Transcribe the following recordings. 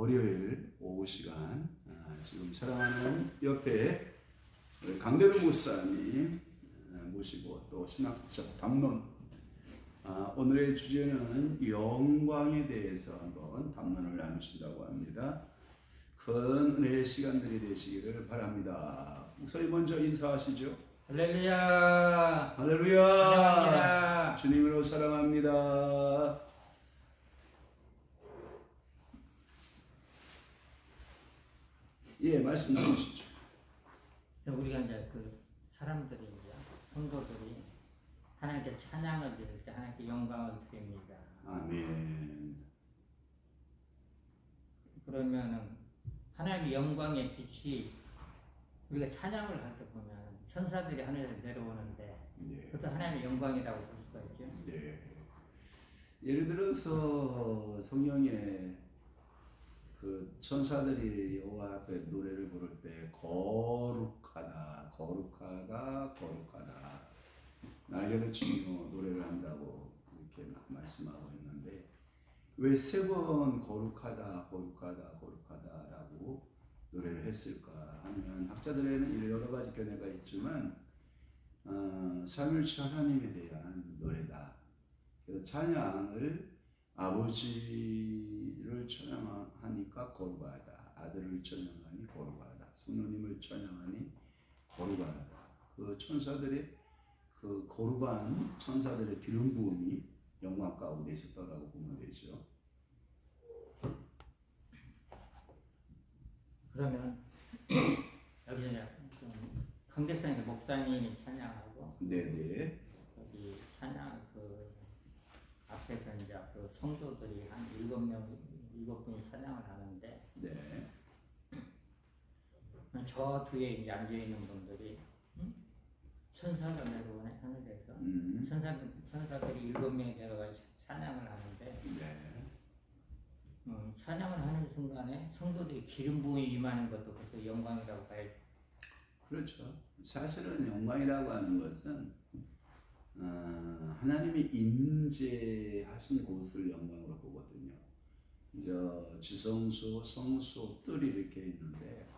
월요일 오후 시간 지금 사랑하는 옆에 우리 강대동 목사님 모시고 또 신학자 담론 오늘의 주제는 영광에 대해서 한번 담론을 나누신다고 합니다. 큰 은혜의 시간들이 되시기를 바랍니다. 목사님 먼저 인사하시죠. 할렐루야. 할렐루야. 사랑합니다. 주님으로 사랑합니다. 예, 말씀 나누시죠. 우리가 이제 그 사람들이 이제 성도들이 하나님께 찬양을 드릴 때 하나님께 영광을 드립니다. 아멘. 그러면은 하나님의 영광의 빛이 우리가 찬양을 할 때 보면 천사들이 하늘에서 내려오는데 네. 그것도 하나님의 영광이라고 볼 수가 있죠. 네. 예를 들어서 성경에 그 천사들이 여호와 앞에 노래를 부를 때 거룩하다, 거룩하다, 거룩하다 날개를 치며 노래를 한다고 이렇게 말씀하고 있는데 왜 세 번 거룩하다, 거룩하다, 거룩하다라고 노래를 했을까 하면 학자들에는 여러 가지 견해가 있지만 삼일체 하나님에 대한 노래다. 그래서 찬양을 아버지를 찬양하니까 거룩하다. 아들을 찬양하니 거룩하다. 성령님을 찬양하니 거룩하다. 그 천사들의 그 거룩한 천사들의 기름 부음이 영광 가운데 있었다라고 보면 되죠. 그러면 여기 이제 강대상에서 목사님이 찬양하고 네네. 여기 찬양 그 앞에서 이제 그 성도들이 한 7분이 찬양을 하는데 네. 저 뒤에 이제 앉아 있는 분들이 천사가 내려오네 하늘에서 천사들이 7명이 내려가서 찬양을 하는데 네. 찬양을 하는 순간에 성도들이 기름 부음이 임하는 것도 그것도 영광이라고 봐야죠. 그렇죠. 사실은 영광이라고 하는 것은 하나님이 임재하신 곳을 영광으로 보거든요. 저 지성소, 성소, 뜰이 이렇게 있는데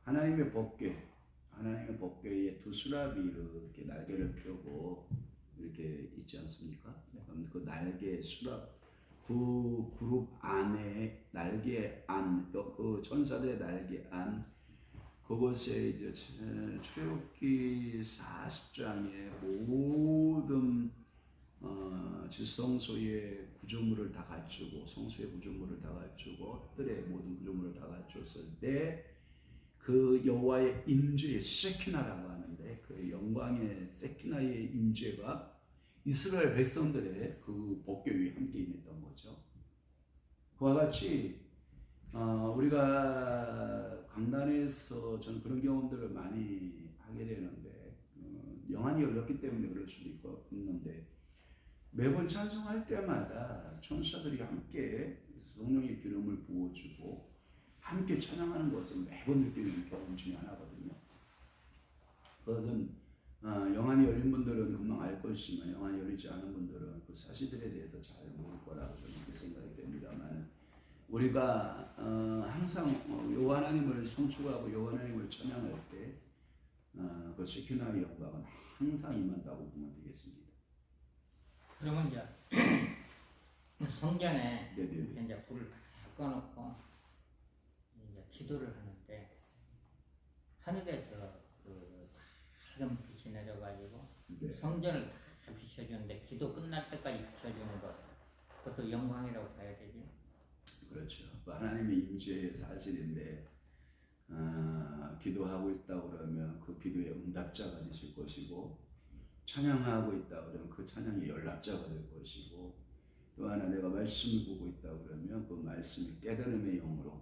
하나님의 법궤에 두 수라비 이렇게 날개를 펴고 이렇게 있지 않습니까? 그럼 그 날개 수랍 두 그룹 안에 날개 안, 그 천사들의 날개 안 그곳에 이제 출애굽기 40장의 모든 지성소의 구조물을 다 갖추고 성소의 구조물을 다 갖추고 뜰의 모든 구조물을 다 갖췄을 때 그 여호와의 임재의 세키나라고 하는데 그 영광의 세키나의 임재가 이스라엘 백성들의 그 법궤 위에 함께 임했던 거죠. 그와 같이 우리가 강단에서 저는 그런 경험들을 많이 하게 되는데 영안이 열렸기 때문에 그럴 수도 있는데 매번 찬송할 때마다 천사들이 함께 성령의 기름을 부어주고 함께 찬양하는 것을 매번 느끼는 경험 중에 하나거든요. 그것은 영안이 열린 분들은 금방 알 것이지만 영안이 열리지 않은 분들은 그 사실들에 대해서 잘 모를 거라고 저는 생각이 됩니다만 우리가 항상 여호와 하나님을 송축하고 여호와 하나님을 찬양할 때 그 시키나의 영광은 항상 임한다고 보면 되겠습니다. 그러면 이제 성전에 네네네. 이제 불을 다 꺼놓고 이제 기도를 하는데 하늘에서 그 밝은 빛이 내려가지고 네. 성전을 다 비춰주는데 기도 끝날 때까지 비춰주는 것 그것도 영광이라고 봐야 되죠. 그렇죠. 하나님의 임재의 사실인데 기도하고 있다 그러면 그 기도의 응답자가 되실 것이고 찬양하고 있다 그러면 그 찬양의 연락자가 될 것이고 또 하나 내가 말씀을 보고 있다 그러면 그 말씀이 깨달음의 영으로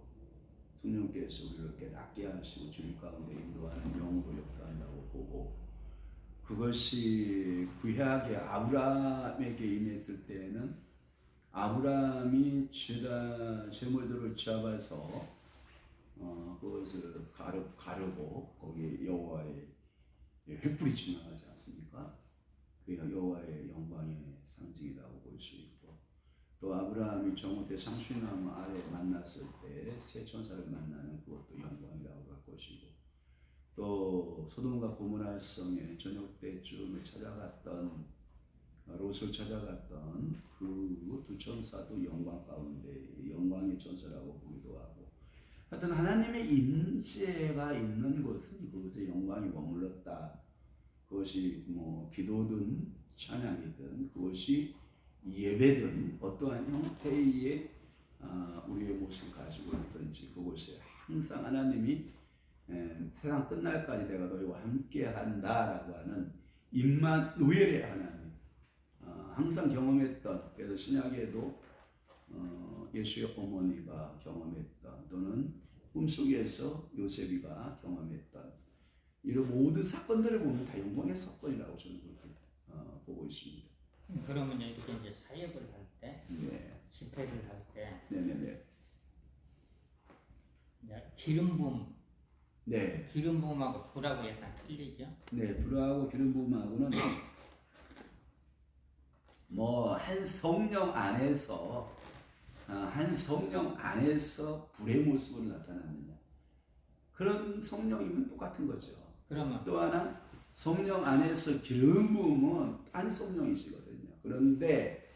성령께서 우리를 깨닫게 하시고 주님 가운데 인도하는 영으로 역사한다고 보고 그것이 구약의 아브라함에게 임했을 때에는 아브라함이 제물들을 잡아서 그것을 가르고 거기에 여호와의 횃불이 지나가지 않습니까? 그 여호와의 영광의 상징이라고 볼 수 있고 또 아브라함이 정오 때 상수나무 아래 만났을 때 새 천사를 만나는 그것도 영광이라고 할 것이고, 또 소돔과 고모라 성에 저녁 때쯤에 찾아갔던 롯을 찾아갔던 그 두 천사도 영광 가운데 영광의 천사라고 보기도 하고, 하여튼 하나님의 임재가 있는 곳은 그것에 영광이 머물렀다. 그것이 뭐 기도든 찬양이든 그것이 예배든 어떠한 형태의 우리의 모습을 가지고 있든지 그곳에 항상 하나님이 세상 끝날까지 내가 너희와 함께 한다라고 하는 임마누엘의 하나님, 항상 경험했던, 그래서 신약에도 예수의 어머니가 경험했던, 또는 꿈속에서 요셉이가 경험했던 이런 모든 사건들을 보면 다 영광의 사건이라고 저는 그렇게 보고 있습니다. 그러면 이렇게 이제 사역을 할 때, 네. 집회를 할 때, 네네네. 기름 부음, 네. 기름 부음하고 불하고 약간 틀리죠? 네, 불하고 기름 부음하고는 뭐 한 성령 안에서 불의 모습으로 나타나느냐, 그런 성령이면 똑같은 거죠. 그러면 또 하나 성령 안에서 기름 부음은 딴 성령이시거든요. 그런데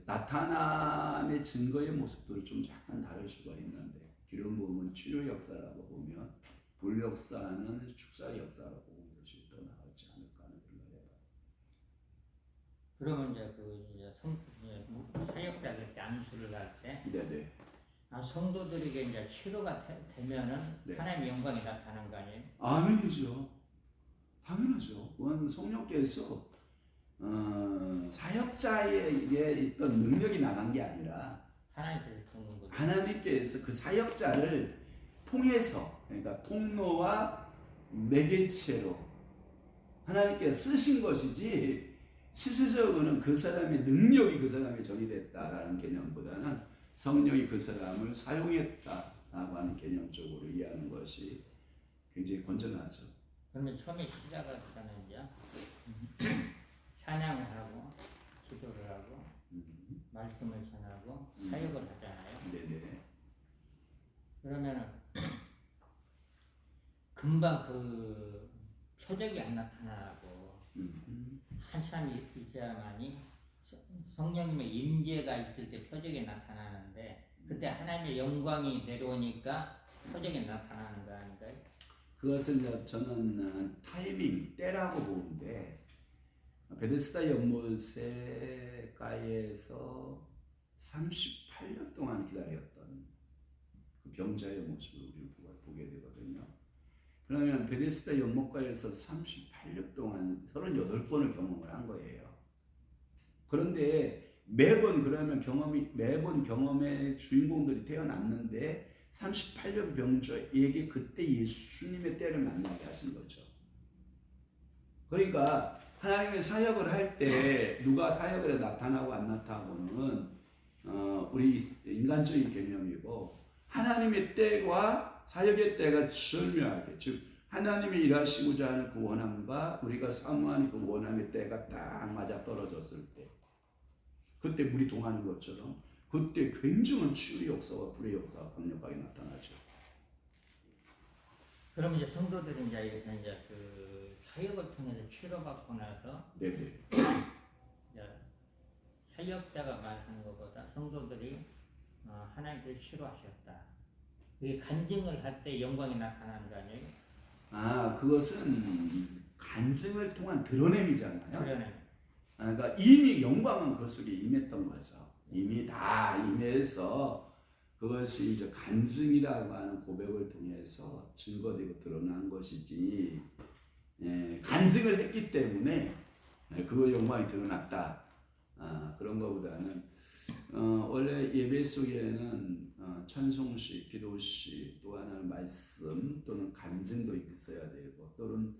나타남의 증거의 모습들은 좀 약간 다를 수가 있는데, 기름 부음은 치료 역사라고 보면 불 역사는 축사 역사라고 보는 것이 더 나을지 않을까 하는 생각을 해요. 그러면 사역자들 때 안수를 할 때, 네네. 성도들에게 이제 치료가 되면은 네. 하나님의 영광이 나타나는 거 아니에요? 아멘이죠. 당연하죠. 그건 성령께서 사역자에게 있던 능력이 나간 게 아니라 하나님께서 돕는 거죠. 하나님께서 그 사역자를 통해서, 그러니까 통로와 매개체로 하나님께서 쓰신 것이지, 실질적으로는 그 사람의 능력이 그 사람의 전이 됐다라는 개념보다는 성령이 그 사람을 사용했다라고 하는 개념적으로 이해하는 것이 굉장히 건전하죠. 그러면 처음에 시작할 때는 이제 찬양을 하고 기도를 하고 말씀을 전하고 사역을 하잖아요. 네네. 그러면 금방 그 표적이 안 나타나고 한참 있어야만이 성령님의 임재가 있을 때 표적이 나타나는데, 그때 하나님의 영광이 내려오니까 표적이 나타나는 거 아닌가요? 그것은 저는 타이밍, 때라고 보는데, 베데스다 연못가에서 38년 동안 기다렸던 그 병자의 모습을 우리는 보게 되거든요. 그러면 베데스다 연못가에서 38년 동안 38번을 경험을 한 거예요. 그런데 매번 경험의 주인공들이 태어났는데 38년 병자에게 그때 예수님의 때를 만나게 하신 거죠. 그러니까 하나님의 사역을 할 때 누가 사역을 나타나고 안 나타나고는 우리 인간적인 개념이고, 하나님의 때와 사역의 때가 절묘하게, 즉 하나님이 일하시고자 하는 그 원함과 우리가 사모하는 그 원함의 때가 딱 맞아 떨어졌을 때, 그때 물이 동하는 것처럼 그때 굉장한 치유의 역사와 불의 역사가 강력하게 나타나죠. 그럼 이제 성도들이 이제 그 사역을 통해서 치료받고 나서, 네네. 사역자가 말하는 것보다 성도들이 하나님께서 치료하셨다, 이게 간증을 할 때 영광이 나타나는 거 아니에요? 그것은 간증을 통한 드러냄이잖아요. 드러냄. 그러니까 이미 영광은 그 속에 임했던 거죠. 이미 다 임해서 그것이 이제 간증이라고 하는 고백을 통해서 증거되고 드러난 것이지, 간증을 했기 때문에 그 영광이 드러났다. 그런 것보다는 원래 예배 속에는 찬송시, 기도시, 또 하나는 말씀 또는 간증도 있어야 되고, 또는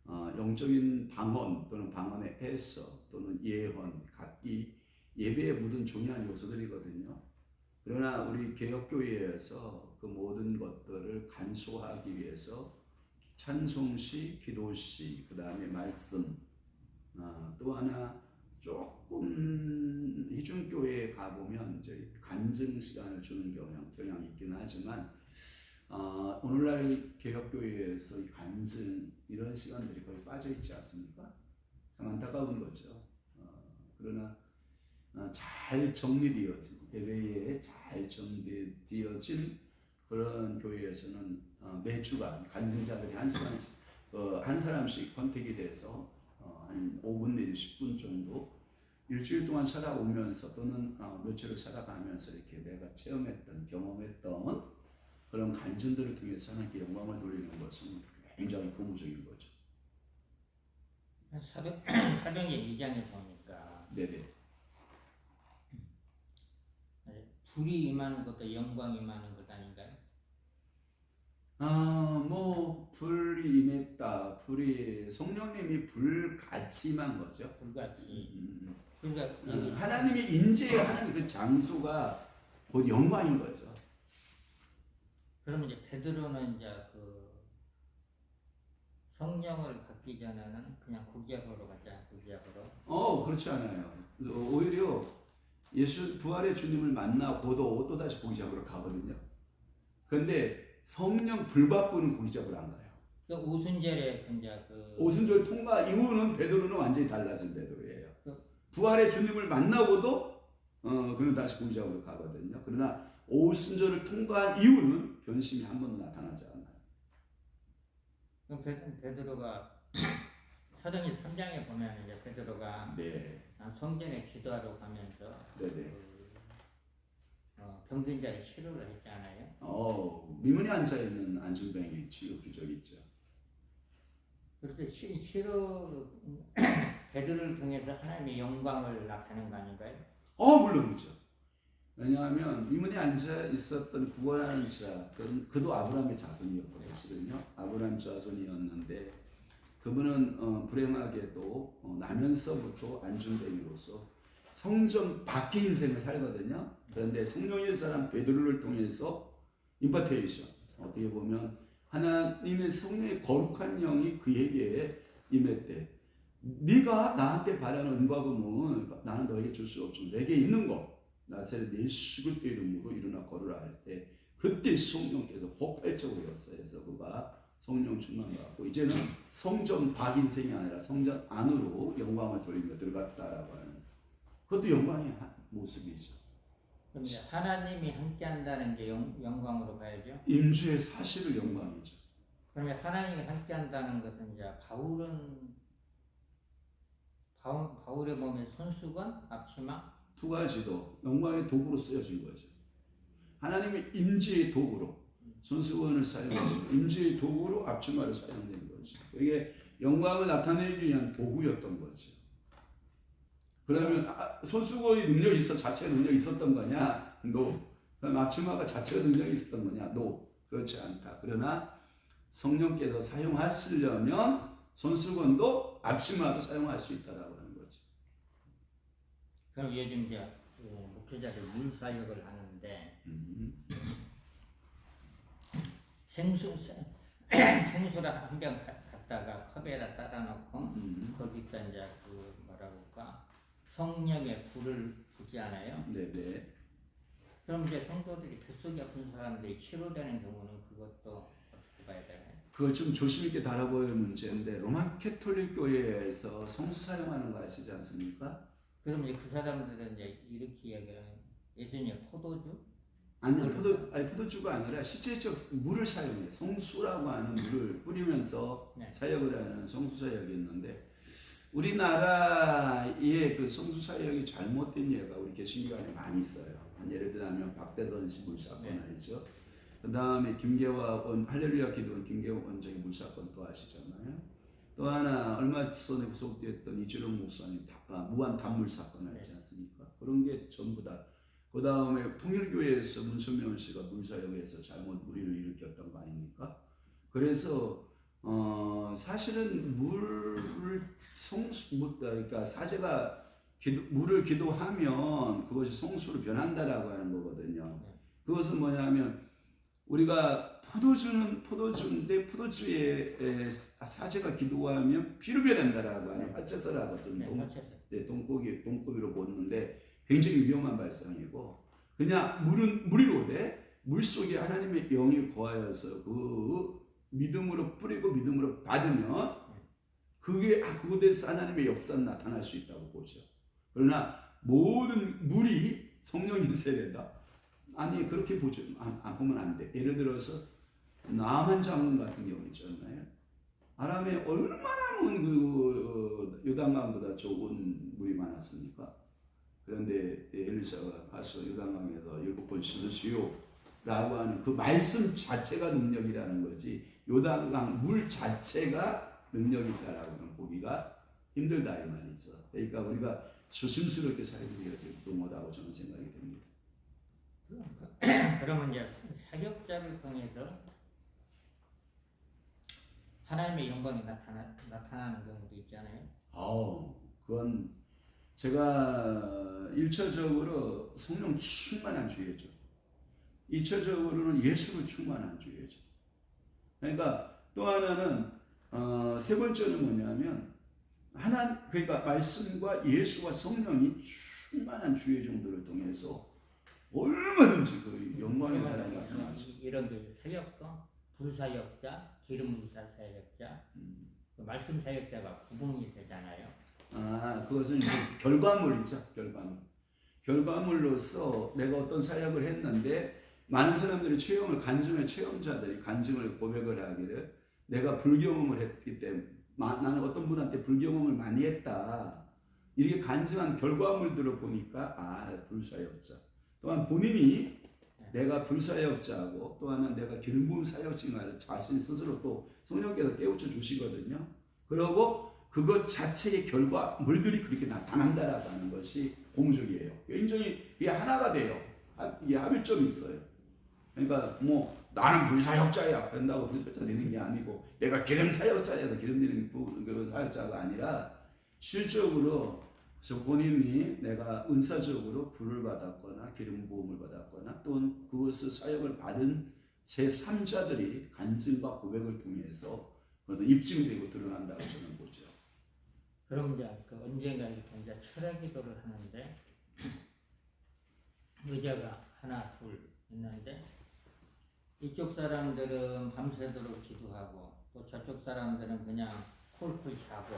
영적인 방언 또는 방언의 해석 또는 예언, 각기 예배에 묻은 중요한 요소들이거든요. 그러나 우리 개혁교회에서 그 모든 것들을 간소화하기 위해서 찬송시, 기도시, 그 다음에 말씀, 또 하나 조금 이중교회에 가보면 이제 간증 시간을 주는 경향이 있긴 하지만 오늘날 개혁교회에서 이 간증 이런 시간들이 거의 빠져 있지 않습니까? 참 안타까운 거죠. 그러나 잘 정리되어진 예배에 잘 정리되어진 그런 교회에서는 매주간 간증자들이 한 사람씩 컨택이 돼서 한 5분 내지 10분 정도 일주일 동안 찾아오면서 또는 며칠을 찾아가면서 이렇게 내가 체험했던 경험했던 그런 간증들을 통해서 하나님께 영광을 돌리는 것은 굉장히 고무적인 거죠. 사도행전 2장에 보니까 네네. 불이 임하는 것도 영광이 임하는 것 아닌가요? 뭐 불이 임했다. 불이 성령님이 불같이 임한 거죠. 불같이. 그러니까 하나님이 임재하는 그 장소가 곧 영광인 거죠. 그러면 이제 베드로는 이제 그 성령을 받기 전에는 그냥 구약으로 가자, 구약으로. 그렇지 않아요. 오히려 예수 부활의 주님을 만나고도 또 다시 고기잡으러 가거든요. 그런데 성령 불 받고는 고기잡으러 안 가요. 그 오순절에 이제 오순절 통과 이후는 베드로는 완전히 달라진 베드로예요. 부활의 주님을 만나고도 그는 다시 고기잡으러 가거든요. 그러나 오순절을 통과한 이후는 변심이 한 번도 나타나지 않아요. 그럼 베드로가 사도행전 3장에 보면 이제 베드로가 성전에 기도하러 가면서 병든 자를 치료를 했잖아요. 미문에 앉아 있는 안진뱅이 치유 기적이 있죠. 그래서 치료 베드로를 통해서 하나님의 영광을 나타낸 거 아닌가요? 물론이죠. 왜냐하면 미문에 앉아 있었던 구원하는 자, 그도 아브라함의 자손이었거든요. 아브라함 자손이었는데 그분은 불행하게도 나면서부터 안중뱅이로서 성전 밖의 인생을 살거든요. 그런데 성령의 사람 베드로를 통해서 임파테이션, 어떻게 보면 하나님의 성령의 거룩한 영이 그에게 임했대. 네가 나한테 바라는 은과 금은 나는 너에게 줄 수 없지만 내게 있는 거 나사렛 예수 그리스도 이름으로 일어나 걸으라 할 때 그때 성령께서 폭발적으로 역사해서 그가 성령 충만 받고 이제는 성전 밖 인생이 아니라 성전 안으로 영광을 돌리며 들어갔다라고 하는 그것도 영광의 모습이죠. 그럼 하나님이 함께한다는 게 영광으로 봐야죠. 임주의 사실을 영광이죠. 그러면 하나님이 함께한다는 것은 이제 바울의 몸에 손수건, 앞치마 두 가지도 영광의 도구로 쓰여진 거죠. 하나님의 임재의 도구로 손수건을 사용하고 임재의 도구로 앞치마를 사용된 거죠. 이게 영광을 나타내기 위한 도구였던 거죠. 그러면 손수건이 능력이 자체가 능력이 있었던 거냐? No. 그럼 앞치마가 자체가 능력이 있었던 거냐? No. 그렇지 않다. 그러나 성령께서 사용하시려면 손수건도 앞치마도 사용할 수 있다라고 하는 거죠. 그럼 요즘 이제 목회자들 물사역을 하는데 생수를 한 병 갖다가 컵에다 따라 놓고 거기다 이제 성령의 불을 붙지 않아요? 네네. 그럼 이제 성도들이 뱃속이 아픈 사람들이 치료되는 경우는 그것도 어떻게 봐야 되나요? 그걸 좀 조심 있게 다뤄볼 문제인데 로마 캐톨릭 교회에서 성수 사용하는 거 아시지 않습니까? 그럼 이제 그 사람들은 이제 이렇게 이야기하는 예수님의 포도주? 포도주가 아니라 실제적 물을 사용해요. 성수라고 하는 물을 뿌리면서 사역을 하는 성수 사역이 있는데 우리나라의 그 성수 사역이 잘못된 예가 우리 개신교안에 많이 있어요. 예를 들면 박대선 씨 물사건 알죠? 그 다음에 김계화 할렐루야 기도원 김계화 원장의 물사건 또 아시잖아요. 또 하나 얼마 전에 구속되었던 이준호 목사님 무한 단물 사건 알지 않습니까? 그런 게 전부 다. 그 다음에 통일교회에서 문선명 씨가 물사역에서 잘못 무리를 일으켰던 거 아닙니까? 그래서 사실은 그러니까 사제가 물을 기도하면 그것이 성수로 변한다라고 하는 거거든요. 그것은 뭐냐면 우리가 포도주인데 포도주에 사제가 기도하면 피로 변한다라고 하는 화채설하거든요. 똥고기로 보는데 굉장히 위험한 발상이고, 그냥 물이로되 물 속에 하나님의 영이 거하여서 그 믿음으로 뿌리고 믿음으로 받으면 그곳에서 하나님의 역사는 나타날 수 있다고 보죠. 그러나 모든 물이 성령인 세례다. 아니 그렇게 보죠. 안 보면 안 돼. 예를 들어서 나만 장군 같은 경우 있잖아요. 아람에 얼마나 그 요단강보다 좋은 물이 많았습니까? 그런데 엘리사가 가서 요단강에서 7번 씻으시오 라고 하는 그 말씀 자체가 능력이라는 거지, 요단강 물 자체가 능력이다라고는 보기가 힘들다 이 말이죠. 그러니까 우리가 조심스럽게 살리는 게 중요하다고 저는 생각이 됩니다. 그러면 이제 사역자를 통해서 하나님의 영광이 나타나는 경우도 있잖아요. 그건 제가 1차적으로 성령 충만한 주의죠. 2차적으로는 예수로 충만한 주의죠. 그러니까 또 하나는 세 번째는 뭐냐면 그러니까 말씀과 예수와 성령이 충만한 주의 정도를 통해서 얼마든지 그 영광의 나라가 나타나죠. 이런 게 사역도 불사역자, 기름 부사 사역자, 그 말씀 사역자가 구분이 되잖아요. 그것은 이제 결과물이죠. 결과물로서 내가 어떤 사역을 했는데 많은 사람들이 간증의 체험자들이 간증을 고백을 하기를, 내가 불경험을 했기 때문에 나는 어떤 분한테 불경험을 많이 했다, 이렇게 간증한 결과물들을 보니까 불사역자. 또한 본인이 내가 불사역자고 또 하나 내가 기름 부음 사역자인 자신 스스로 또 성령께서 깨우쳐 주시거든요. 그러고 그것 자체의 결과물들이 그렇게 나타난다라고 하는 것이 공적이에요. 인정이 이게 하나가 돼요. 이게 합일점이 있어요. 그러니까 뭐 나는 불사역자야 그런다고 불사역자 되는 게 아니고, 내가 기름 사역자여서 기름 되는 그 사역자가 아니라 실적으로 본인이 내가 은사적으로 불을 받았거나 기름 부음을 받았거나 또는 그것을 사역을 받은 제3자들이 간증과 고백을 통해서 그것은 입증되고 드러난다고 저는 보죠. 그럼 이제 언젠가 이렇게 이제 철학 기도를 하는데 의자가 하나 둘 있는데 이쪽 사람들은 밤새도록 기도하고 또 저쪽 사람들은 그냥 콜쿨 자고.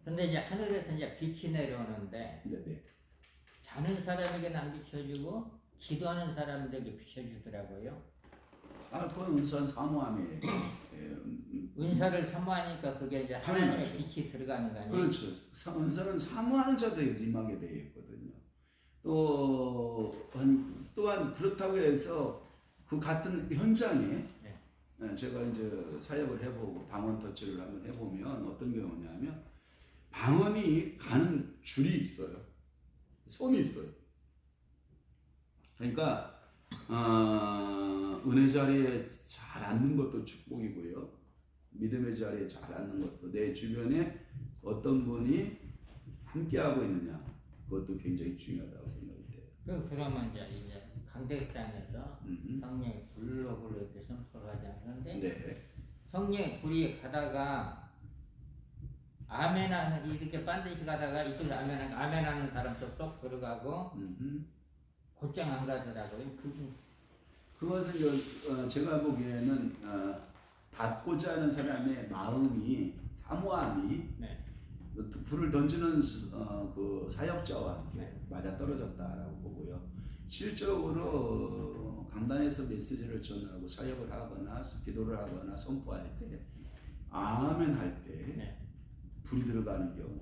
근데 이제 하늘에서 이제 빛이 내려오는데 네네. 자는 사람에게는 안 비춰주고 기도하는 사람들에게 비춰주더라고요. 그건 은사는 사모함이에요. 은사를 사모하니까 그게 이제 하나님의 빛이 들어가는 거 아니에요? 그렇죠. 은사는 사모하는 자들에게 임하게 되어 있거든요. 또한 그렇다고 해서 그 같은 현장에 제가 이제 사역을 해보고 방언 터치를 한번 해보면 어떤 경우냐면 방언이 가는 줄이 있어요. 선이 있어요. 그러니까 은혜 자리에 잘 앉는 것도 축복이고요. 믿음의 자리에 잘 앉는 것도, 내 주변에 어떤 분이 함께하고 있느냐, 그것도 굉장히 중요하다고 생각이 돼요. 그러면 이제 강대상에서 성령의 불로 이렇게 선포하지 않는데 성령의 불이 가다가 아멘하는 이렇게 반드시 가다가 이쪽에 아멘하는 사람 쏙 들어가고 곧장 안 가더라고요. 그것은 제가 보기에는 받고자 하는 사람의 마음이, 사모함이 불을 던지는 그 사역자와 함께 맞아 떨어졌다라고 보고요. 실적으로 강단에서 메시지를 전하고 사역을 하거나 기도를 하거나 선포할 때 아멘 할 때 불이 들어가는 경우,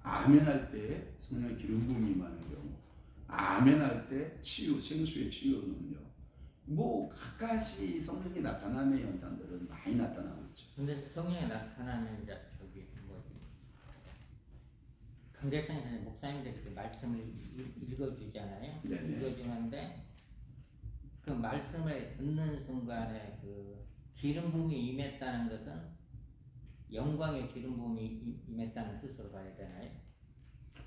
아멘 할 때 성령의 기름 부음이 임하는 경우, 아멘 할 때 생수의 치유 능력, 뭐 각가지 성령이 나타남의 현상들은 많이 나타나고 있죠. 근데 성령이 나타나면 이제 저기 뭐지? 강대상에서 목사님들이 말씀을 읽어주잖아요. 읽어주는데 그 말씀을 듣는 순간에 그 기름 부음이 임했다는 것은 영광의 기름 부음이 임했다는 뜻으로 봐야 되나요?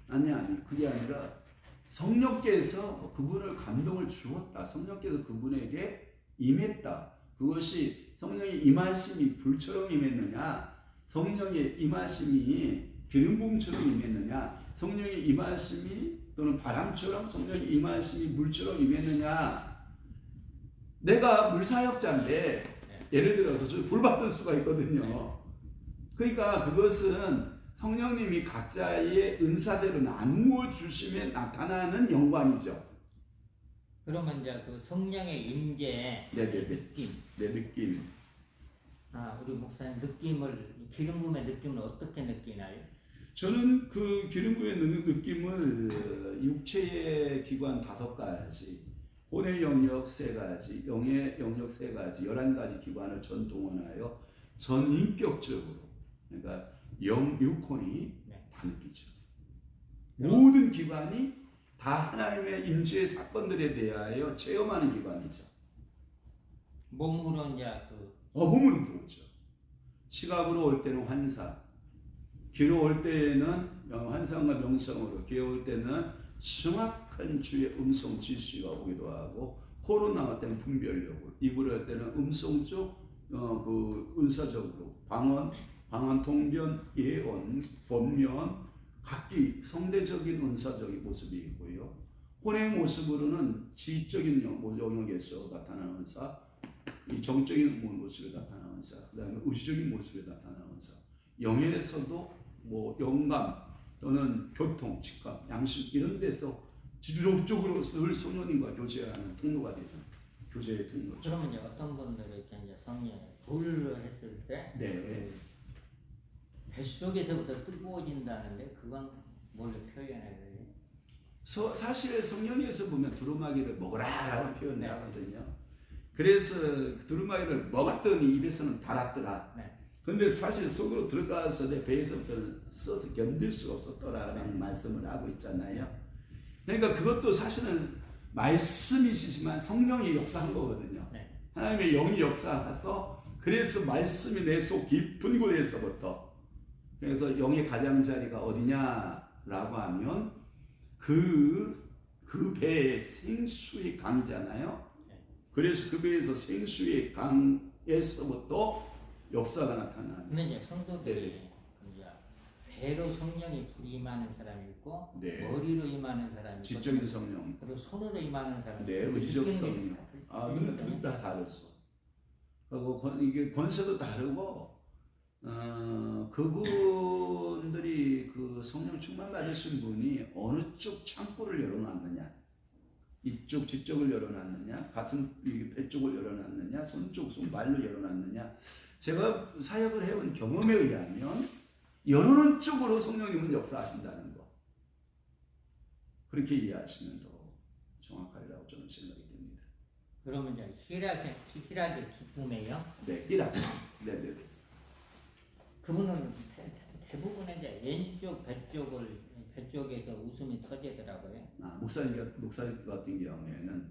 아니 그게 아니라 성령께서 그분을 감동을 주었다. 성령께서 그분에게 임했다. 그것이 성령의 임하심이 불처럼 임했느냐, 성령의 임하심이 기름 부음처럼 임했느냐, 성령의 임하심이 또는 바람처럼 성령의 임하심이 물처럼 임했느냐? 내가 물사역자인데 예를 들어서 저 불 받을 수가 있거든요. 그러니까 그것은 성령님이 각자의 은사대로 나누어 주심에 나타나는 영광이죠. 그러면 이제 그 성령의 임재 느낌. 내 느낌. 우리 목사님 기름 부음의 느낌을 어떻게 느끼나요? 저는 그 기름 부음의 느낌을 육체의 기관 5가지, 혼의 영역 3가지, 영의 영역 3가지, 11가지 기관을 전 동원하여 전인격적으로, 그러니까 육혼이 다 느끼죠. 모든 기관이 다 하나님의 임재의 사건들에 대하여 체험하는 기관이죠. 몸으로 이제 몸으로 들어오죠. 시각으로 올 때는 환상, 귀로 올 때는 환상과 명성으로, 귀에 올 때는 정확한 주의 음성 지시가 오기도 하고, 코로 나올 때는 분별력으로, 입으로 할 때는 음성 쪽 그 은사적으로 방언, 통변, 예언, 권면, 각기 성대적인 은사적인 모습이 있고요. 혼의 모습으로는 지적인 영역에서 나타나는 은사, 이 정적인 모습에 나타나는 은사, 그다음에 의지적인 모습에 나타나는 은사, 영에서도 영감 또는 교통, 직감, 양심 이런 데서 지속적으로 늘 성령님과 교제하는 통로가 되죠. 교제의 통로죠. 그러면 이제 어떤 분들이 이제 성령에 불을 했을 때 뱃속에서부터 뜨거워진다는데 그건 뭘로 표현해야 돼요? 사실 성령에서 보면 두루마기를 먹으라라고 표현을 하거든요. 그래서 두루마기를 먹었더니 입에서는 달았더라. 근데 사실 속으로 들어가서 내 배에서부터는 써서 견딜 수가 없었더라라는 말씀을 하고 있잖아요. 그러니까 그것도 사실은 말씀이시지만 성령이 역사한 거거든요. 하나님의 영이 역사해서 그래서 말씀이 내 속 깊은 곳에서부터, 그래서 영의 가장자리가 어디냐라고 하면 그 배에 생수의 강이잖아요. 그래서 그 배에서 생수의 강에서부터 역사가 나타나는. 근데 이제 성도들이 이제 배로 성령이 불이 임하는 사람이 있고 머리로 임하는 사람이 있고 지적인 성령, 그리고 손으로 임하는 사람이 있고 의지적 성령. 눈 다 다르죠. 그리고 이게 권세도 다르고 그분들이 그 성령 충만 받으신 분이 어느 쪽 창고를 열어놨느냐, 이쪽 지적을 열어놨느냐, 가슴 배 쪽을 열어놨느냐, 손 쪽 손발로 열어놨느냐. 제가 사역을 해온 경험에 의하면 열어놓은 쪽으로 성령님은 역사하신다는 거, 그렇게 이해하시면 더 정확하리라고 저는 생각이 듭니다. 그러면 이제 희락의 기쁨의 영? 희락. 네네네. 그분은 대부분의 이제 왼쪽 배 쪽에서 웃음이 터지더라고요. 목사님 같은 경우에는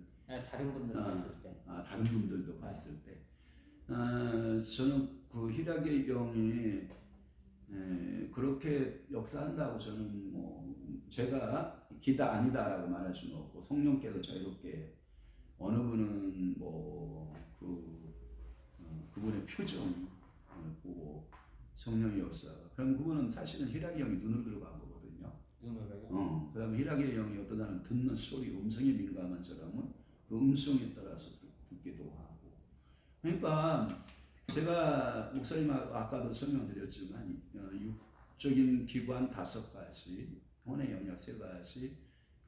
다른 분들 봤을 때. 다른 분들도 봤을 때, 저는 그 희락의 영이 그렇게 역사한다고 저는 제가 기다 아니다라고 말할 수는 없고, 성령께서 자유롭게 어느 분은 그분의 표정을 보고 성령의 역사, 그럼 그분은 사실은 희락의 영이 눈으로 들어간 거거든요. 눈으로요? 그다음에 희락의 영이 어떤 사람은 듣는 소리, 음성에 민감한 사람은 그 음성에 따라서 듣기도 하고. 그러니까 제가 목사님 아까도 설명드렸지만 육적인 기관 5가지, 혼의 영역 3가지,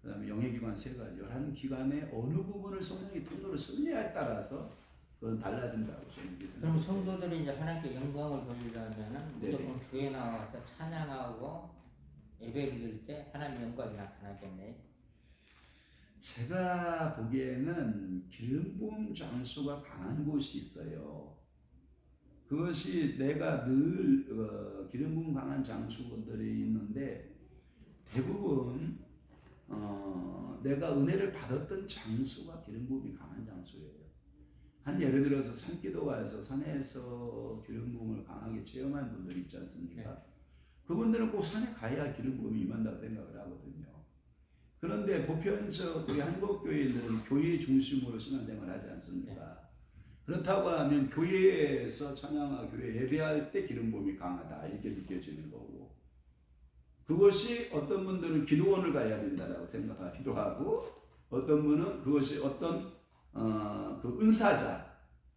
그다음에 영의 기관 3가지, 11기관의 어느 부분을 성령이 통로로 쓰느냐에 따라서 그건 달라진다고 저는 생각합니다. 그럼 성도들이 이제 하나님께 영광을 돌리려면은 무조건 교회 나와서 찬양하고 예배를 드릴 때 하나님의 영광이 나타나겠네. 제가 보기에는 기름 부음 장소가 강한 곳이 있어요. 그것이 내가 늘 기름 부음 강한 장소들이 있는데, 대부분 내가 은혜를 받았던 장소가 기름 부음이 강한 장소예요. 예를 들어서 산기도가에서 산에서 기름 부음을 강하게 체험한 분들 있지 않습니까? 그분들은 꼭 산에 가야 기름 부음이 임한다고 생각을 하거든요. 그런데 보편적 우리 한국 교회들은 교회 중심으로 신앙생활을 하지 않습니까? 그렇다고 하면 교회에서 찬양하고 교회 예배할 때 기름 부음이 강하다 이렇게 느껴지는 거고, 그것이 어떤 분들은 기도원을 가야 된다라고 생각하기도 하고, 어떤 분은 그것이 어떤 그 은사자,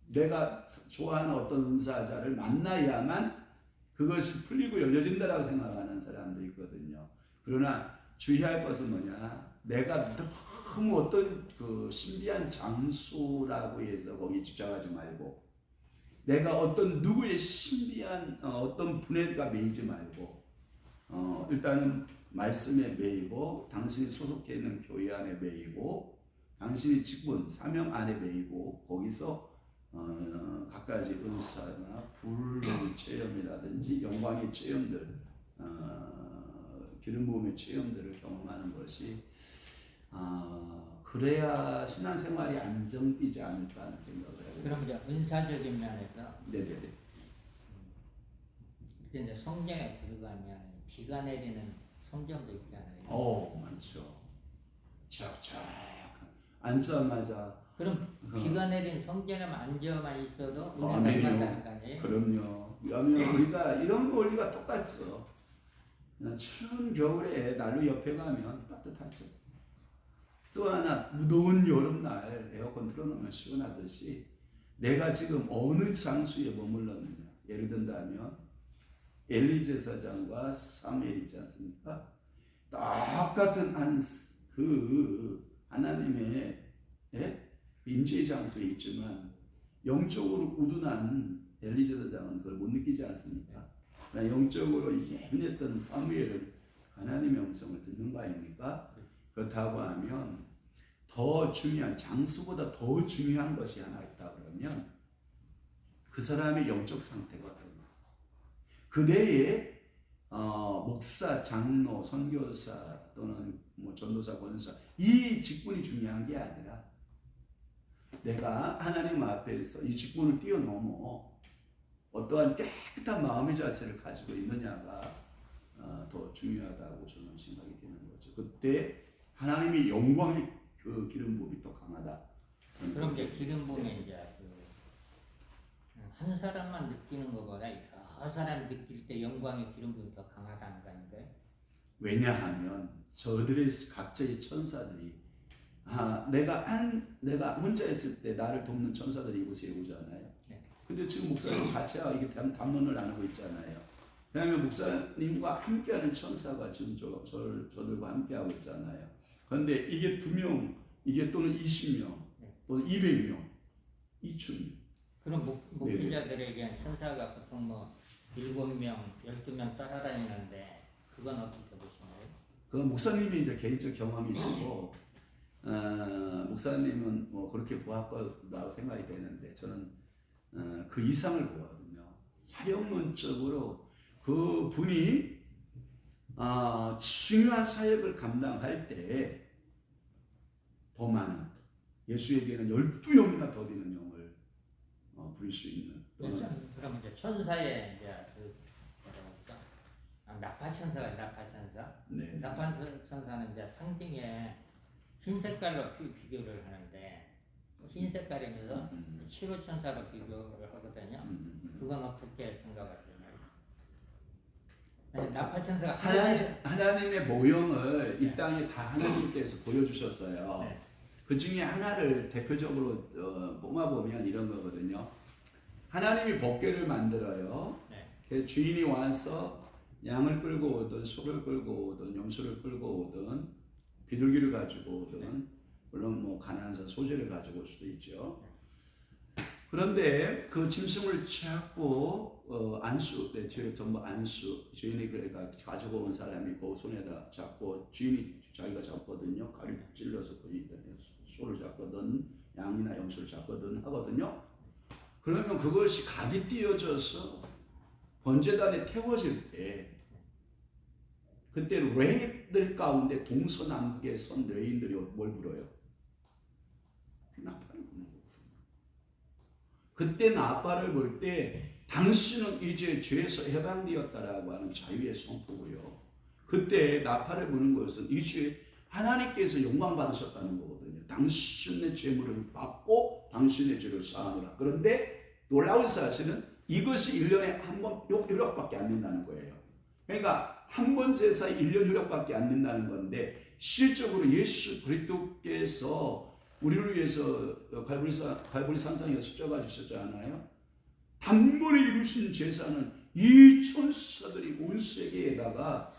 내가 좋아하는 어떤 은사자를 만나야만 그것이 풀리고 열려진다라고 생각하는 사람도 있거든요. 그러나 주의할 것은 뭐냐? 내가 너무 어떤 그 신비한 장소라고 해서 거기 집착하지 말고, 내가 어떤 누구의 신비한 어떤 분에가 매이지 말고, 일단은 말씀에 매이고, 당신이 소속해 있는 교회 안에 매이고, 당신이 직분 사명 안에 매이고, 거기서 갖가지 은사나 불의 체험이라든지 영광의 체험들, 기름 부음의 체험들을 경험하는 것이 그래야 신앙생활이 안정되지 않을까 하는 생각을 해요. 그럼 이제 은사적인 면에서 네네네. 이제 성경에 들어가면 비가 내리는 성경도 있잖아요. 많죠. 착착 앉자마자. 그럼 비가 내린 성전에만 앉아만 있어도 은혜가 아멘이요. 임한다는 거 아니에요? 그럼요. 왜냐하면 우리가 이런 원리가 똑같죠. 추운 겨울에 난로 옆에 가면 따뜻하죠. 또 하나 무더운 여름날 에어컨 틀어놓으면 시원하듯이 내가 지금 어느 장소에 머물렀느냐. 예를 든다면 엘리 제사장과 사무엘 있지 않습니까? 똑같은 그 하나님의 임재의 장소에 있지만 영적으로 우둔한 엘리 제사장은 그걸 못 느끼지 않습니까? 영적으로 예민했던 사무엘은 하나님의 음성을 듣는 거 아닙니까? 그렇다고 하면 더 중요한, 장소보다 더 중요한 것이 하나 있다 그러면 그 사람의 영적 상태거든요. 그대의 목사, 장로, 선교사 또는 뭐 전도사, 권사 이 직분이 중요한 게 아니라 내가 하나님 앞에서 이 직분을 뛰어넘어 어떠한 깨끗한 마음의 자세를 가지고 있느냐가 더 중요하다고 저는 생각이 되는 거죠. 그때 하나님의 영광의 그 기름 부음이 더 강하다. 그럼 이제 기름 부음에 이제 한 사람만 느끼는 것보다 여러 사람이 느낄 때 영광의 기름 부음이 더 강하다는 거 아닌가요? 왜냐하면 저들의 각자의 천사들이 내가 혼자 있을 때 나를 돕는 천사들이 이곳에 오잖아요. 네. 근데 지금 목사님 같이 이렇게 담론을 나누고 있잖아요. 왜냐하면 목사님과 함께하는 천사가 지금 저들과 함께하고 있잖아요. 그런데 이게 2명, 이게 또는 20명, 또는 200명, 2,000명. 그럼 목회자들에게 천사가 보통 뭐 7명, 12명 따라다니는데 그건 어떻게 보시나요? 그건 목사님이 이제 개인적 경험이시고 목사님은 뭐 그렇게 보았 거라고 생각이 되는데 저는 그 이상을 보거든요. 사역론적으로 그 분이 중요한 사역을 감당할 때 더 많은 예수에게는 12영이나 더 되는 영을 부릴 수 있는. 그럼 이제 천사의 이제 그 뭐랄까 나팔천사가 나팔천사. 네. 나팔천사는 이제 상징에 흰 색깔로 비교를 하는데 흰 색깔이면서 치료천사로 비교를 하거든요. 그건 어떻게 생각하세요? 나팔천사가 하나님의 모형을 이 땅에 다 하나님께서 보여주셨어요. 네. 그 중에 하나를 대표적으로 뽑아보면 이런 거거든요. 하나님이 법궤를 만들어요. 네. 주인이 와서 양을 끌고 오든 소를 끌고 오든 염소를 끌고 오든 비둘기를 가지고 오든 물론 뭐 가난한 소재를 가지고 올 수도 있죠. 그런데 그 짐승을 잡고 안수, 뒤에 전부 안수, 주인이 그래가 가지고 온 사람이 그 손에다 잡고 주인이 자기가 잡거든요. 가리 찔러서 소를 잡거든 양이나 염소를 잡거든 하거든요. 그러면 그것이 각이 띄어져서 번제단에 태워질 때 그때 레이들 가운데 동서남북에 선 레인들이 뭘 불어요? 나팔을 부는 거예요. 그때 나팔을 불 때 당신은 이제 죄에서 해방되었다라고 하는 자유의 선포고요. 그때 나팔을 부는 것은 이제 하나님께서 영광 받으셨다는 거거든요. 당신의 죄물을 받고 당신의 죄를 사하노라. 그런데 놀라운 사실은 이것이 1년에 한 번 요렇게밖에 안 된다는 거예요. 그러니까 한 번 제사 1년 효력밖에 안 된다는 건데 실적으로 예수 그리스도께서 우리를 위해서 갈보리 산상에서 십자가 지셨잖아요. 단번에 이루신 제사는 이 천사들이 온 세계에다가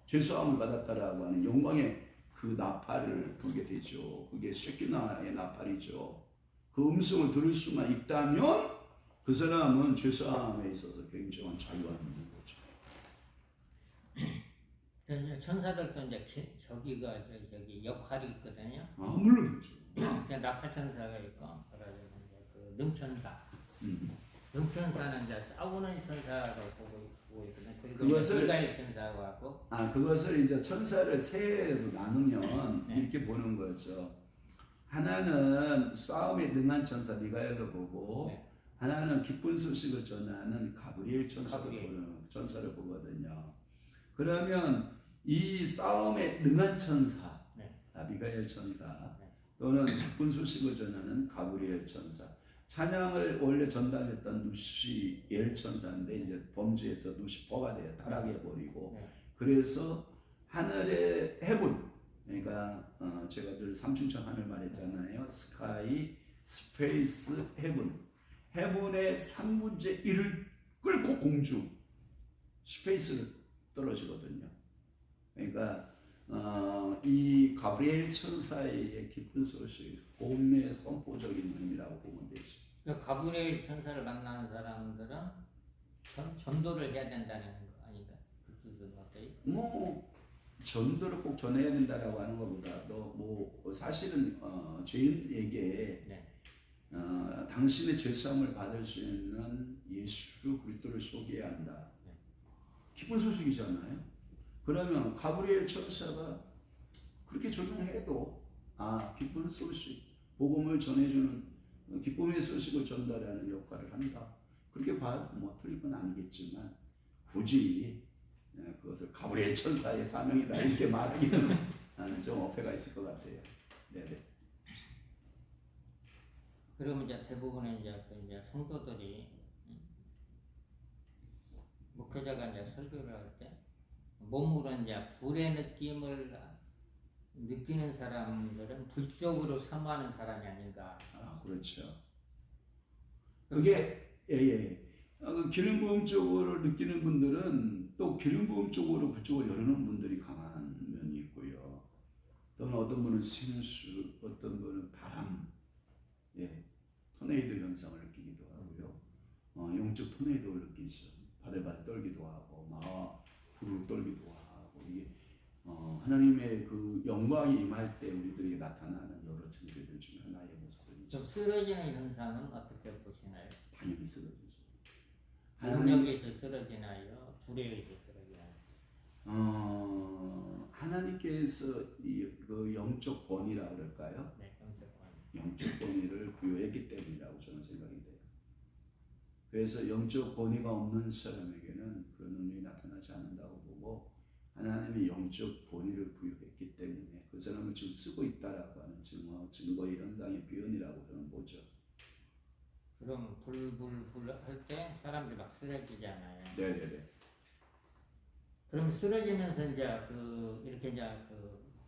제사함을 받았다라고 하는 영광의 그 나팔을 불게 되죠. 그게 쉐키나의 나팔이죠. 그 음성을 들을 수만 있다면 그 사람은 죄사함에 있어서 굉장한 자유가 있는 거죠. 그래서 천사들도 이제 저기가 저기 역할이 있거든요. 아, 물론이죠. 그냥 나팔 천사가 있고, 그러면 이제 그 능천사. 능천사는 이제 싸우는 천사로 보고 있거든요. 그리고 그것을 미가엘 천사라고 하고. 그것을 이제 천사를 세 나누면 네. 이렇게 보는 거죠. 하나는 싸움에 능한 천사 미가엘로 보고, 네. 하나는 기쁜 소식을 전하는 가브리엘 가브리엘. 천사를 보거든요. 그러면 이 싸움에 능한 천사, 네. 미가엘 천사, 네. 또는 기쁜 소식을 전하는 가브리엘 천사, 찬양을 원래 전달했던 누시엘 천사인데 이제 범죄에서 누시퍼가 돼요. 타락해 버리고. 네. 그래서 하늘의 해분, 그러니까 제가 늘 삼층천 하늘 말했잖아요. 스카이, 스페이스, 해분. 해분의 3분의 1을 끓고 공중, 스페이스를 떨어지거든요. 그러니까 이 가브리엘 천사의 기쁜 소식, 복음의 선포적인 의미라고 보면 되죠. 그 가브리엘 천사를 만나는 사람들은 전도를 해야 된다는 거 아닌가? 그 뜻은 어때요? 뭐 전도를 꼭 전해야 된다라고 하는 것보다도 뭐 사실은 죄인에게 네. 당신의 죄사함을 받을 수 있는 예수 그리스도를 소개해야 한다. 네. 기쁜 소식이잖아요. 그러면 가브리엘 천사가 그렇게 조명해도 기쁜 소식, 복음을 전해주는 기쁨의 소식을 전달하는 역할을 한다. 그렇게 봐도 뭐 틀린 건 아니겠지만 굳이 그것을 가브리엘 천사의 사명이다 이렇게 말하기는 좀 어폐가 있을 것 같아요. 네네. 그러면 이제 대부분의 이제 성도들이 목회자가 이제 설교를 할 때 몸으로 이제 불의 느낌을 느끼는 사람들은 불적으로 사모하는 사람이 아닌가. 그렇죠. 그게 기름 부음 쪽으로 느끼는 분들은 또 기름 부음 쪽으로 그쪽을 여르는 분들이 강한 면이 있고요. 또는 어떤 분은 생수, 어떤 분은 바람, 토네이도 현상을 느끼기도 하고요. 영적 토네이도를 느끼죠. 바들바들 떨기도 하고, 막 불을 떨기도 하고, 이게 하나님의 그 영광이 임할 때 우리들에게 나타나는 여러 증거들 중 하나의 모습들이죠. 좀 쓰러지는 현상은 어떻게 보시나요? 당연히 쓰러지죠. 능력에서 쓰러지나요? 불에 의해서 쓰러지나요? 하나님께서 그 영적 권위라 그럴까요? 네, 영적 권위. 영적 권위를 부여했기 때문이라고 저는 생각이 돼요. 그래서 영적 권위가 없는 사람에게는 그런 능력이 나타나지 않는다고 보고 하나님이 영적 권위를 부여했기 때문에 그 사람을 지금 쓰고 있다라고 하는 증거의 현상의 표현이라고 저는 보죠. 그럼 불 할 때 사람들이 막 쓰러지잖아요. 네네네. 그럼 쓰러지면서 이제 이렇게 이제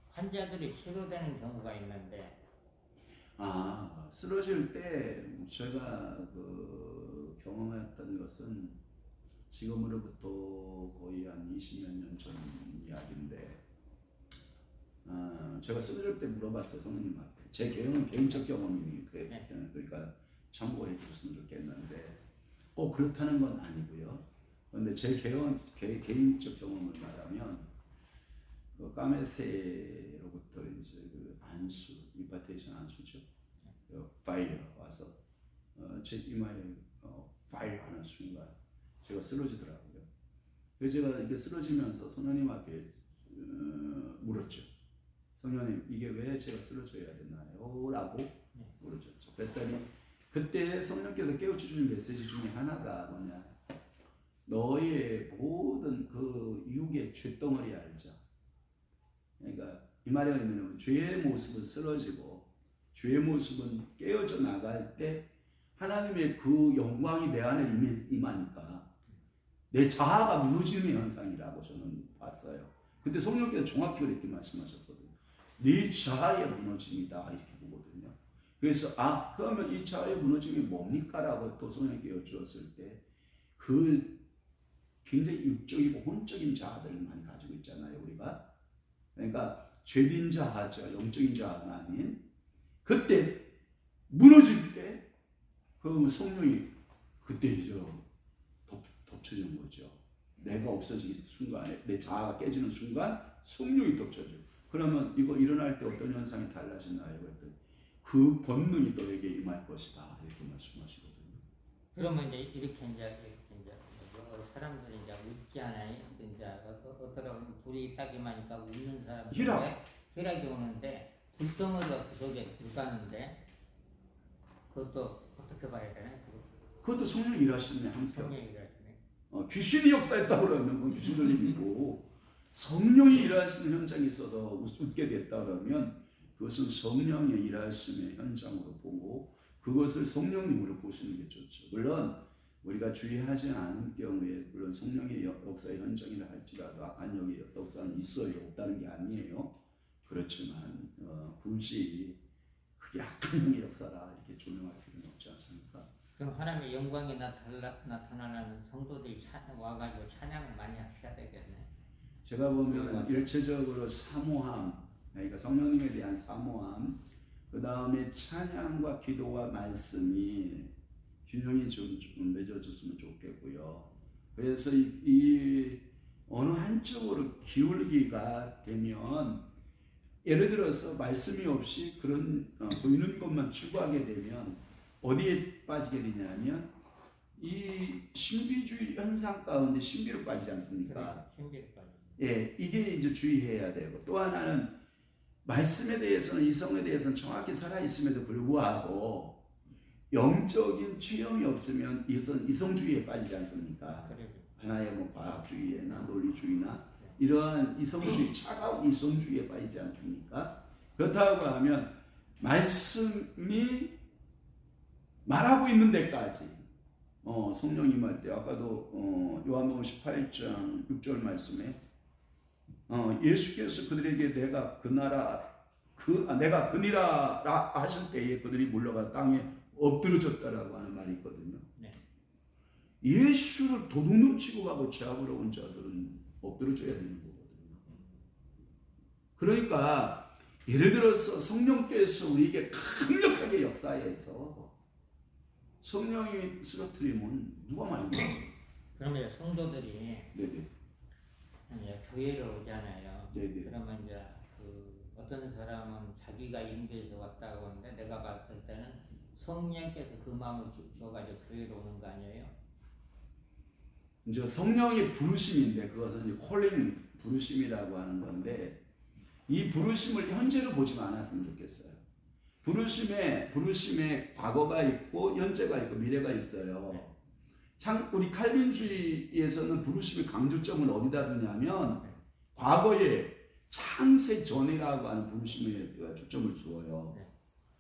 환자들이 치료되는 경우가 있는데. 쓰러질 때 제가 경험했던 것은 지금으로부터 거의 한 20몇 년 전 이야기인데 제가 쓰러질 때 물어봤어요 성령님한테. 제 경험은 개인적 경험이니까 그러니까 참고해 주셨으면 좋겠는데 꼭 그렇다는 건 아니고요. 그런데 제 개인적 경험을 말하면 그 까메세로부터 이제 그 안수, 임파테이션 안수죠. 파이어 와서 제 이마에 파이어 하는 순간 제가 쓰러지더라고요. 그래서 제가 이렇게 쓰러지면서 성령님 앞에 물었죠. 성령님 이게 왜 제가 쓰러져야 되나요? 라고 물었죠. 그랬더니 그때 성령께서 깨우쳐 주신 메시지 중에 하나가 뭐냐, 너의 모든 그 육의 죄덩어리 알죠. 그러니까 이 말의 의미는 죄의 모습은 쓰러지고 죄의 모습은 깨어져 나갈 때 하나님의 그 영광이 내 안에 임하니까 내 자아가 무너지는 현상이라고 저는 봤어요. 그때 성령께서 정확히 그렇게 말씀하셨거든요. 네 자아의 무너짐이다 이렇게 보거든요. 그래서 그러면 이 자아의 무너짐이 뭡니까? 라고 또 성령께 여쭈었을 때 그 굉장히 육적이고 혼적인 자아들만 가지고 있잖아요, 우리가. 그러니까 죄된 자아죠, 영적인 자아가 아닌. 그때 무너질 때 그러면 성령이 그때 이제 덮쳐지는 거죠. 내가 없어지는 순간에, 내 자아가 깨지는 순간 성령이 덮쳐져. 그러면 이거 일어날 때 어떤 현상이 달라지나요? 그랬더니 그 권능이 너에게 임할 것이다 이렇게 말씀하시거든요. 그러면 이제 이렇게 사람들이 이제 웃지 않아요. 이제 어떠라고 불이 딱 임하니까 웃는 사람들 희락이 오는데 불덩어리가 그 속에 들어가는데 그것도 어떻게 봐야 되나요? 그것도 성령이 일하시는 한편. 성령이 일하시네. 귀신이 역사했다 그러면 그건 귀신 들림이고 성령이 일하시는 현장이 있어서 웃게 됐다 그러면 그것은 성령의 일하심의 현장으로 보고 그것을 성령님으로 보시는 게 좋죠. 물론 우리가 주의하지 않은 경우에 물론 성령의 역사의 현장이라 할지라도 악한 영의 역사는 있어요. 없다는 게 아니에요. 그렇지만 굳이 그게 악한 영의 역사라 이렇게 조명할 필요는 없지 않습니까? 그럼 하나님의 영광이 나타나는 성도들이 와가지고 찬양을 많이 하셔야 되겠네. 제가 보면 일체적으로 사모함, 그러니까 성령님에 대한 사모함, 그 다음에 찬양과 기도와 말씀이 균형이 좀 맺어졌으면 좋겠고요. 그래서 이 어느 한쪽으로 기울기가 되면 예를 들어서 말씀이 없이 그런 보이는 것만 추구하게 되면 어디에 빠지게 되냐면 이 신비주의 현상 가운데 신비로 빠지지 않습니까? 신비로 빠지. 예, 이게 이제 주의해야 되고 또 하나는 말씀에 대해서는 이성에 대해서는 정확히 살아 있음에도 불구하고 영적인 체험이 없으면 이성주의에 빠지지 않습니까? 하나의 뭐 과학주의나 논리주의나 이러한 이성주의, 차가운 이성주의에 빠지지 않습니까? 그렇다고 하면 말씀이 말하고 있는 데까지 성령이 임할 때 아까도 요한복음 18장 6절 말씀에 예수께서 그들에게 내가 그니라 하실 때에 그들이 물러가 땅에 엎드러졌다라고 하는 말이 있거든요. 네. 예수를 도둑놈 취급하고 제압으로 온 자들은 엎드러져야 되는 거거든요. 그러니까 예를 들어서 성령께서 우리에게 강력하게 역사해서 성령이 쓰러뜨리면 누가 말겠어요? 그러면 성도들이 네네. 이제 교회를 오잖아요. 네네. 그러면 이제 어떤 사람은 자기가 인도에서 왔다고 하는데 내가 봤을 때는 성령께서 그 마음을 줘가지고 교회로 오는 거 아니에요? 이제 성령의 부르심인데 그것은 이제 콜링 부르심이라고 하는 건데 이 부르심을 현재로 보지 않았으면 좋겠어요. 부르심에 과거가 있고 현재가 있고 미래가 있어요. 우리 칼빈주의에서는 부르심의 강조점을 어디다 두냐면 과거에 창세 전이라고 하는 부르심에 초점을 주어요.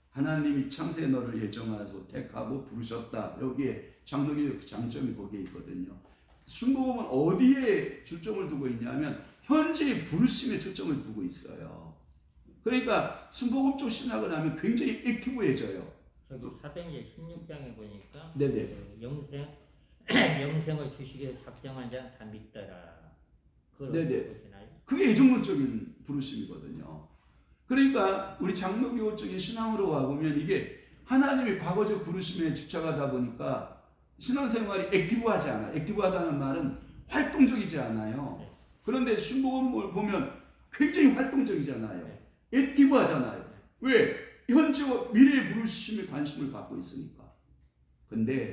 하나님이 창세에 너를 예정하셔서 택하고 부르셨다. 여기에 장로교의 장점이 거기에 있거든요. 순복음은 어디에 초점을 두고 있냐면 현재의 부르심에 초점을 두고 있어요. 그러니까 순복음 쪽 신학을 하면 굉장히 액티브해져요. 저기 사도행전 16장에 보니까 네네. 그 영생을 주시기 위해 작정한 자는 다 믿더라. 그걸 어떻게 보시나요? 그게 애정론적인 부르심이거든요. 그러니까 우리 장로교적인 신앙으로 와보면 이게 하나님의 과거적 부르심에 집착하다 보니까 신앙생활이 액티브하지 않아요. 액티브하다는 말은 활동적이지 않아요. 그런데 순복음을 보면 굉장히 활동적이잖아요. 액티브하잖아요. 왜? 현재와 미래의 부르심에 관심을 갖고 있으니까. 근데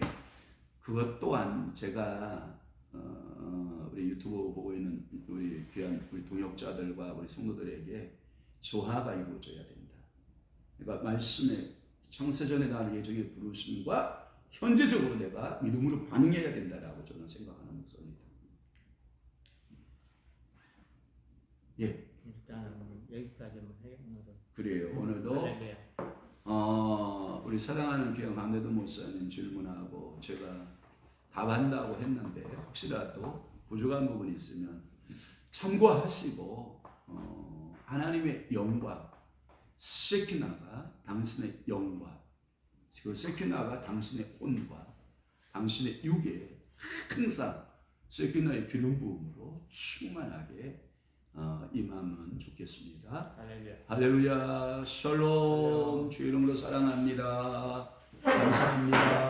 그것 또한 제가 우리 유튜브 보고 있는 우리 귀한 우리 동역자들과 우리 성도들에게 조화가 이루어져야 된다. 그러니까 말씀에 창세전에 나는 예정의 부르심과 현재적으로 내가 믿음으로 반응해야 된다라고 저는 생각하는 목소리입니다. 예. 일단은 여기까지만 해요. 그래요. 오늘도 우리 사랑하는 귀한 강대도 목사님 질문하고 제가 답한다고 했는데 혹시라도 부족한 부분이 있으면 참고하시고 하나님의 영광 세키나가 당신의 영광 그 세키나가 당신의 혼과 당신의 육에 항상 세키나의 기름 부음으로 충만하게 임하면 좋겠습니다. 할렐루야. 할렐루야. 샬롬. 주의 이름으로 사랑합니다. 감사합니다.